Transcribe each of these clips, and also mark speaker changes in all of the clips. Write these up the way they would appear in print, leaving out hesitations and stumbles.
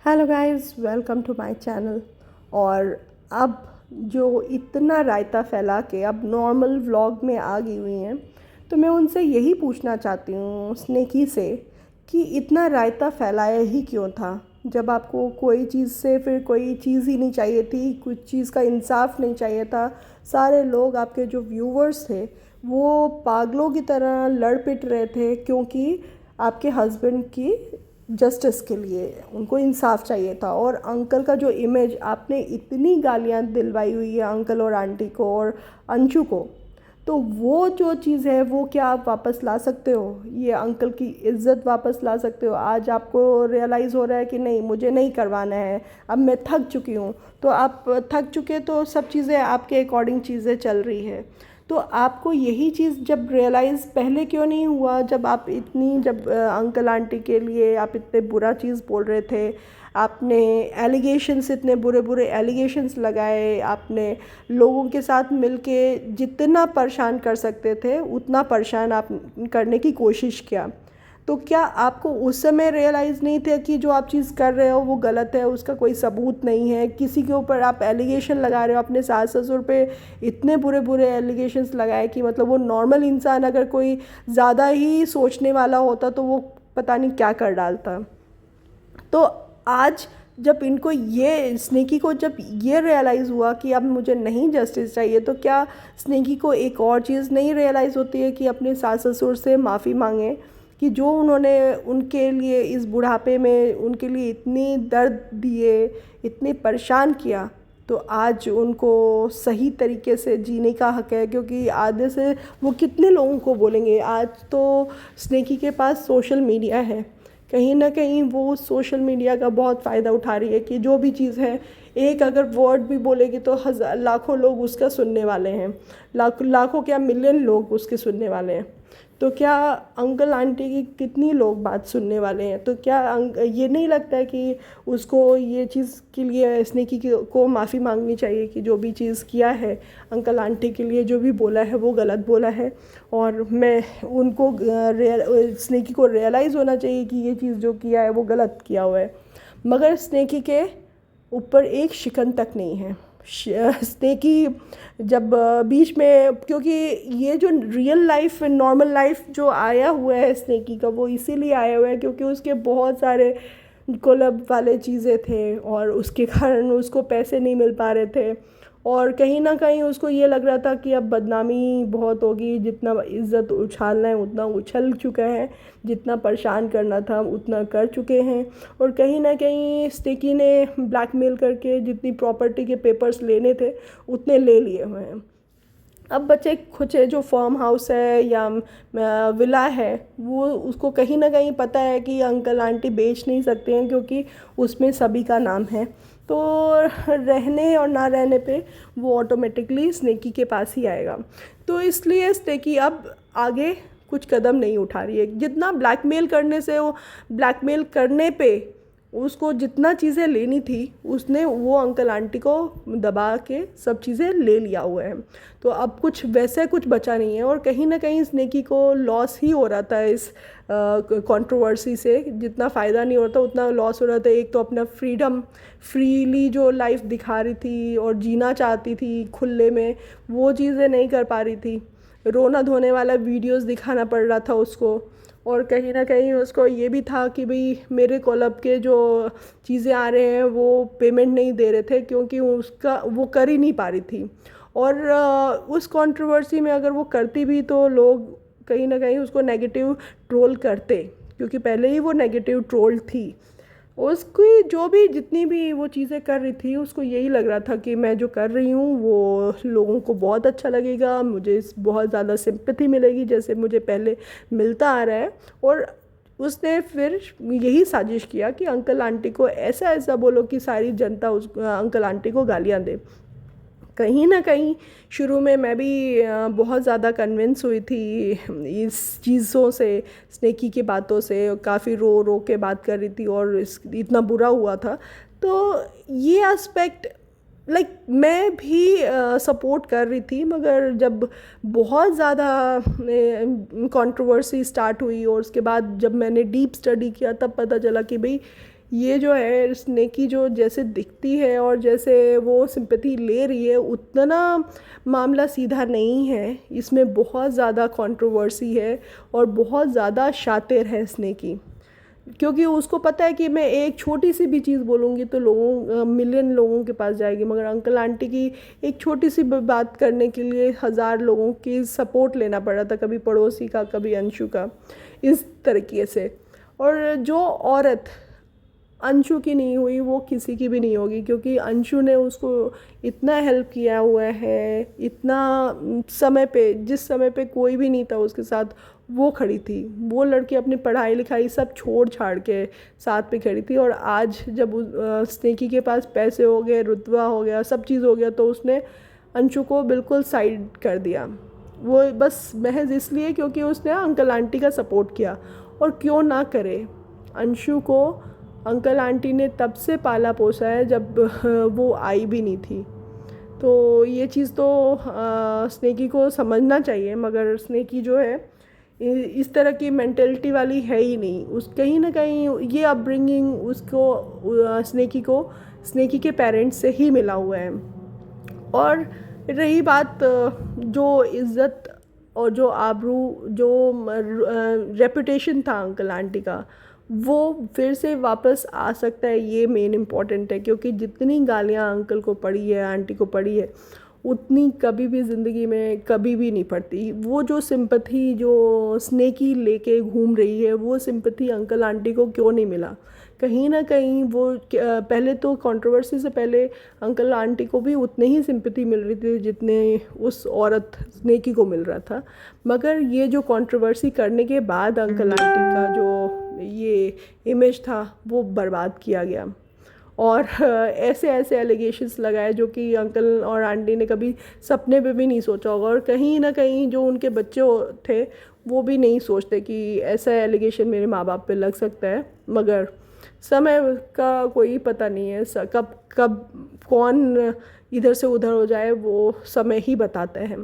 Speaker 1: Hello guys, welcome to my channel. और अब जो इतना रायता फैला के अब नॉर्मल व्लॉग में आ गई हुई हैं, तो मैं उनसे यही पूछना चाहती हूँ स्नेकी से कि इतना रायता फैलाया ही क्यों था। जब आपको कोई चीज़ से फिर कोई चीज़ ही नहीं चाहिए थी, कुछ चीज़ का इंसाफ नहीं चाहिए था। सारे लोग आपके जो व्यूवर्स थे वो पागलों की तरह लड़ पिट रहे थे क्योंकि आपके हस्बैंड की जस्टिस के लिए उनको इंसाफ चाहिए था। और अंकल का जो इमेज आपने इतनी गालियाँ दिलवाई हुई है अंकल और आंटी को और अंशु को, तो वो जो चीज़ है वो क्या आप वापस ला सकते हो? ये अंकल की इज़्ज़त वापस ला सकते हो? आज आपको रियलाइज़ हो रहा है कि नहीं, मुझे नहीं करवाना है, अब मैं थक चुकी हूँ। तो आप थक चुके तो सब चीज़ें आपके अकॉर्डिंग चीज़ें चल रही है। तो आपको यही चीज़ जब रियलाइज़ पहले क्यों नहीं हुआ, जब आप इतनी जब अंकल आंटी के लिए आप इतने बुरा चीज़ बोल रहे थे, आपने एलिगेशंस इतने बुरे बुरे एलिगेशंस लगाए, आपने लोगों के साथ मिलके जितना परेशान कर सकते थे उतना परेशान आप करने की कोशिश किया। तो क्या आपको उस समय रियलाइज़ नहीं था कि जो आप चीज़ कर रहे हो वो गलत है, उसका कोई सबूत नहीं है? किसी के ऊपर आप एलिगेशन लगा रहे हो, अपने सास ससुर पे इतने बुरे बुरे एलिगेशंस लगाए कि मतलब वो नॉर्मल इंसान अगर कोई ज़्यादा ही सोचने वाला होता तो वो पता नहीं क्या कर डालता। तो आज जब इनको ये स्नेकी को जब ये रियलाइज़ हुआ कि अब मुझे नहीं जस्टिस चाहिए, तो क्या स्नेकी को एक और चीज़ नहीं रियलाइज़ होती है कि अपने सास ससुर से माफ़ी मांगे कि जो उन्होंने उनके लिए इस बुढ़ापे में उनके लिए इतनी दर्द दिए, इतने परेशान किया, तो आज उनको सही तरीके से जीने का हक है। क्योंकि आधे से वो कितने लोगों को बोलेंगे? आज तो स्नेकी के पास सोशल मीडिया है, कहीं ना कहीं वो सोशल मीडिया का बहुत फ़ायदा उठा रही है कि जो भी चीज़ है, एक अगर वर्ड भी बोलेगी तो हज़ार लाखों लोग उसका सुनने वाले हैं, लाखों क्या मिलियन लोग उसके सुनने वाले हैं। तो क्या अंकल आंटी की कितनी लोग बात सुनने वाले हैं? तो क्या ये नहीं लगता है कि उसको ये चीज़ के लिए स्नेकी को माफ़ी मांगनी चाहिए कि जो भी चीज़ किया है अंकल आंटी के लिए, जो भी बोला है वो गलत बोला है। और मैं उनको स्नेकी को रियलाइज़ होना चाहिए कि ये चीज़ जो किया है वो गलत किया हुआ है। मगर स्नेकी के ऊपर एक शिकन तक नहीं है। स्नेकी जब बीच में, क्योंकि ये जो रियल लाइफ नॉर्मल लाइफ जो आया हुआ है स्नेकी का, वो इसीलिए आया हुआ है क्योंकि उसके बहुत सारे कोलब वाले चीज़ें थे और उसके कारण उसको पैसे नहीं मिल पा रहे थे। और कहीं ना कहीं उसको ये लग रहा था कि अब बदनामी बहुत होगी, जितना इज़्ज़त उछालना है उतना उछल चुका है, जितना परेशान करना था उतना कर चुके हैं। और कहीं ना कहीं स्टिकी ने ब्लैकमेल करके जितनी प्रॉपर्टी के पेपर्स लेने थे उतने ले लिए हुए हैं। अब बचे खुचे जो फार्म हाउस है या विला है, वो उसको कहीं ना कहीं पता है कि अंकल आंटी बेच नहीं सकते हैं क्योंकि उसमें सभी का नाम है। तो रहने और ना रहने पे वो ऑटोमेटिकली स्नेकी के पास ही आएगा। तो इसलिए स्नेकी अब आगे कुछ कदम नहीं उठा रही है। जितना ब्लैकमेल करने से वो ब्लैकमेल करने पे उसको जितना चीज़ें लेनी थी उसने वो अंकल आंटी को दबा के सब चीज़ें ले लिया हुआ है। तो अब कुछ वैसे कुछ बचा नहीं है। और कहीं ना कहीं स्नेकी को लॉस ही हो रहा था इस कंट्रोवर्सी से। जितना फ़ायदा नहीं होता उतना लॉस हो रहा था। एक तो अपना फ्रीडम, फ्रीली जो लाइफ दिखा रही थी और जीना चाहती थी खुले में, वो चीज़ें नहीं कर पा रही थी। रोना धोने वाला वीडियोस दिखाना पड़ रहा था उसको। और कहीं ना कहीं उसको ये भी था कि भाई मेरे कोलब के जो चीज़ें आ रहे हैं वो पेमेंट नहीं दे रहे थे क्योंकि उसका वो कर ही नहीं पा रही थी। और उस कंट्रोवर्सी में अगर वो करती भी तो लोग कहीं ना कहीं उसको नेगेटिव ट्रोल करते, क्योंकि पहले ही वो नेगेटिव ट्रोल थी। उसकी जो भी जितनी भी वो चीज़ें कर रही थी उसको यही लग रहा था कि मैं जो कर रही हूँ वो लोगों को बहुत अच्छा लगेगा, मुझे बहुत ज़्यादा सिंपैथी मिलेगी जैसे मुझे पहले मिलता आ रहा है। और उसने फिर यही साजिश किया कि अंकल आंटी को ऐसा ऐसा बोलो कि सारी जनता उस अंकल आंटी को गालियाँ दे। कहीं ना कहीं शुरू में मैं भी बहुत ज़्यादा कन्विंस हुई थी इस चीज़ों से, स्नेकी की बातों से। काफ़ी रो रो के बात कर रही थी और इतना बुरा हुआ था। तो ये एस्पेक्ट लाइक मैं भी सपोर्ट कर रही थी। मगर जब बहुत ज़्यादा कंट्रोवर्सी स्टार्ट हुई और उसके बाद जब मैंने डीप स्टडी किया तब पता चला कि भाई ये जो है स्नेकी जो जैसे दिखती है और जैसे वो सिंपैथी ले रही है, उतना मामला सीधा नहीं है। इसमें बहुत ज़्यादा कंट्रोवर्सी है और बहुत ज़्यादा शातिर है स्नेकी, क्योंकि उसको पता है कि मैं एक छोटी सी भी चीज़ बोलूँगी तो लोगों मिलियन लोगों के पास जाएगी, मगर अंकल आंटी की एक छोटी सी बात करने के लिए 1000 लोगों की सपोर्ट लेना पड़ रहा था, कभी पड़ोसी का, कभी अंशु का, इस तरीके से। और जो औरत अंशु की नहीं हुई वो किसी की भी नहीं होगी, क्योंकि अंशु ने उसको इतना हेल्प किया हुआ है, इतना समय पे, जिस समय पे कोई भी नहीं था उसके साथ वो खड़ी थी। वो लड़की अपनी पढ़ाई लिखाई सब छोड़ छाड़ के साथ में खड़ी थी, और आज जब स्नेकी के पास पैसे हो गए, रुतबा हो गया, सब चीज़ हो गया, तो उसने अंशु को बिल्कुल साइड कर दिया। वो बस महज इसलिए क्योंकि उसने अंकल आंटी का सपोर्ट किया। और क्यों ना करे, अंशु को अंकल आंटी ने तब से पाला पोसा है जब वो आई भी नहीं थी। तो ये चीज़ तो स्नेकी को समझना चाहिए, मगर स्नेकी जो है इस तरह की मेंटेलिटी वाली है ही नहीं। उस कहीं ना कहीं ये अपब्रिंगिंग उसको स्नेकी के पेरेंट्स से ही मिला हुआ है। और रही बात जो इज़्ज़त और जो आबरू, जो रेपुटेशन था अंकल आंटी का, वो फिर से वापस आ सकता है, ये मेन इम्पॉर्टेंट है। क्योंकि जितनी गालियाँ अंकल को पड़ी है, आंटी को पड़ी है, उतनी कभी भी ज़िंदगी में कभी भी नहीं पड़ती। वो जो सिंपैथी जो स्नेकी लेके घूम रही है, वो सिंपैथी अंकल आंटी को क्यों नहीं मिला? कहीं ना कहीं वो पहले तो कंट्रोवर्सी से पहले अंकल आंटी को भी उतने ही सिंपैथी मिल रही थी जितने उस औरत स्नेकी को मिल रहा था। मगर ये जो कंट्रोवर्सी करने के बाद अंकल आंटी का जो ये इमेज था वो बर्बाद किया गया, और ऐसे ऐसे एलिगेशंस लगाए जो कि अंकल और आंटी ने कभी सपने में भी नहीं सोचा होगा। और कहीं ना कहीं जो उनके बच्चे थे वो भी नहीं सोचते कि ऐसा एलिगेशन मेरे माँ बाप पे लग सकता है। मगर समय का कोई पता नहीं है, कब कब कौन इधर से उधर हो जाए वो समय ही बताता है।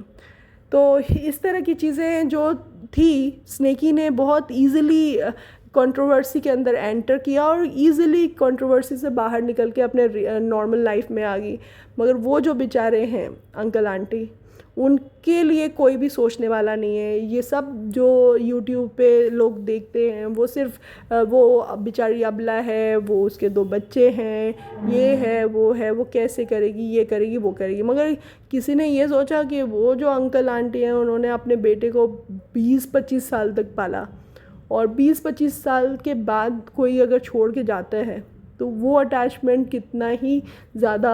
Speaker 1: तो इस तरह की चीज़ें जो थी, स्नेकी ने बहुत इजीली कंट्रोवर्सी के अंदर एंटर किया और इजीली कंट्रोवर्सी से बाहर निकल के अपने नॉर्मल लाइफ में आ गई। मगर वो जो बेचारे हैं अंकल आंटी, उनके लिए कोई भी सोचने वाला नहीं है। ये सब जो यूट्यूब पे लोग देखते हैं वो सिर्फ वो बेचारी अबला है, वो उसके 2 बच्चे हैं, ये है, वो कैसे करेगी, ये करेगी, वो करेगी। मगर किसी ने ये सोचा कि वो जो अंकल आंटी हैं उन्होंने अपने बेटे को 20-25 साल तक पाला, और 20-25 साल के बाद कोई अगर छोड़ के जाता है तो वो अटैचमेंट कितना ही ज़्यादा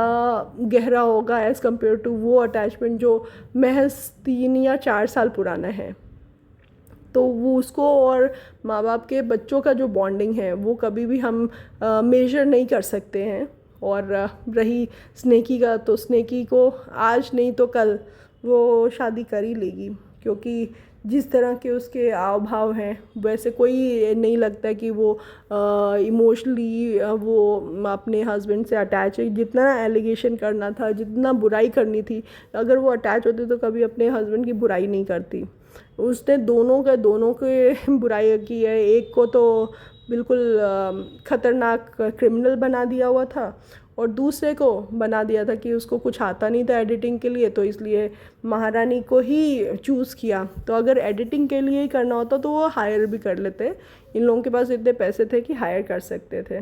Speaker 1: गहरा होगा एज़ कम्पेयर टू वो अटैचमेंट जो महज 3 या 4 साल पुराना है। तो वो उसको और माँ बाप के बच्चों का जो बॉन्डिंग है वो कभी भी हम मेजर नहीं कर सकते हैं। और रही स्नेकी का, तो स्नेकी को आज नहीं तो कल वो शादी कर ही लेगी, क्योंकि जिस तरह के उसके आव भाव हैं वैसे कोई नहीं लगता कि वो इमोशनली वो अपने हस्बैंड से अटैच है। जितना एलिगेशन करना था, जितना बुराई करनी थी, अगर वो अटैच होती तो कभी अपने हस्बैंड की बुराई नहीं करती। उसने दोनों के बुराई की है। एक को तो बिल्कुल ख़तरनाक क्रिमिनल बना दिया हुआ था, और दूसरे को बना दिया था कि उसको कुछ आता नहीं था एडिटिंग के लिए, तो इसलिए महारानी को ही चूज़ किया। तो अगर एडिटिंग के लिए ही करना होता तो वो हायर भी कर लेते। इन लोगों के पास इतने पैसे थे कि हायर कर सकते थे।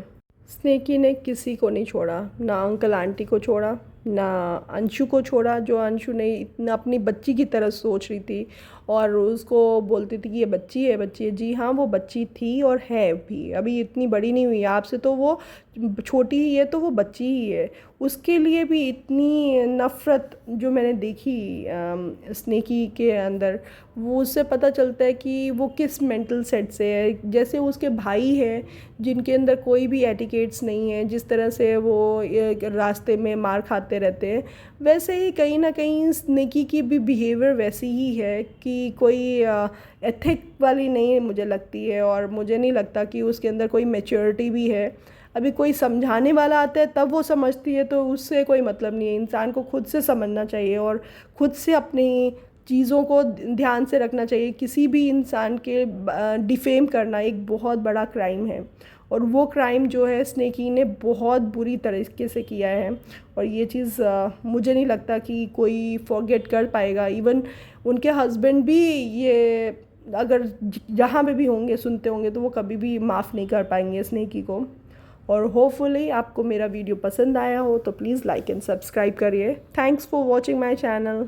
Speaker 1: स्नेकी ने किसी को नहीं छोड़ा, ना अंकल आंटी को छोड़ा, ना अंशु को छोड़ा, जो अंशु ने इतना अपनी बच्ची की तरह सोच रही थी और उसको बोलती थी कि ये बच्ची है, बच्ची है। जी हाँ, वो बच्ची थी और है भी, अभी इतनी बड़ी नहीं हुई आपसे, तो वो छोटी ही है, तो वो बच्ची ही है। उसके लिए भी इतनी नफ़रत जो मैंने देखी स्नेकी के अंदर, वो उससे पता चलता है कि वो किस मेंटल सेट से है। जैसे उसके भाई हैं जिनके अंदर कोई भी एटिकेट्स नहीं है, जिस तरह से वो रास्ते में मार खाते रहते हैं, वैसे ही कहीं ना कहीं स्नेकी की भी बिहेवियर वैसी ही है कि कोई एथिक वाली नहीं मुझे लगती है। और मुझे नहीं लगता कि उसके अंदर कोई मैच्योरिटी भी है। अभी कोई समझाने वाला आता है तब वो समझती है, तो उससे कोई मतलब नहीं है। इंसान को खुद से समझना चाहिए और खुद से अपनी चीज़ों को ध्यान से रखना चाहिए। किसी भी इंसान के डिफेम करना एक बहुत बड़ा क्राइम है, और वो क्राइम जो है स्नेकी ने बहुत बुरी तरीके से किया है, और ये चीज़ मुझे नहीं लगता कि कोई फॉरगेट कर पाएगा। इवन उनके हस्बैंड भी ये अगर जहाँ पे भी होंगे सुनते होंगे तो वो कभी भी माफ़ नहीं कर पाएंगे स्नेकी को। और होपफुली आपको मेरा वीडियो पसंद आया हो तो प्लीज़ लाइक एंड सब्सक्राइब करिए। Thanks for watching my channel.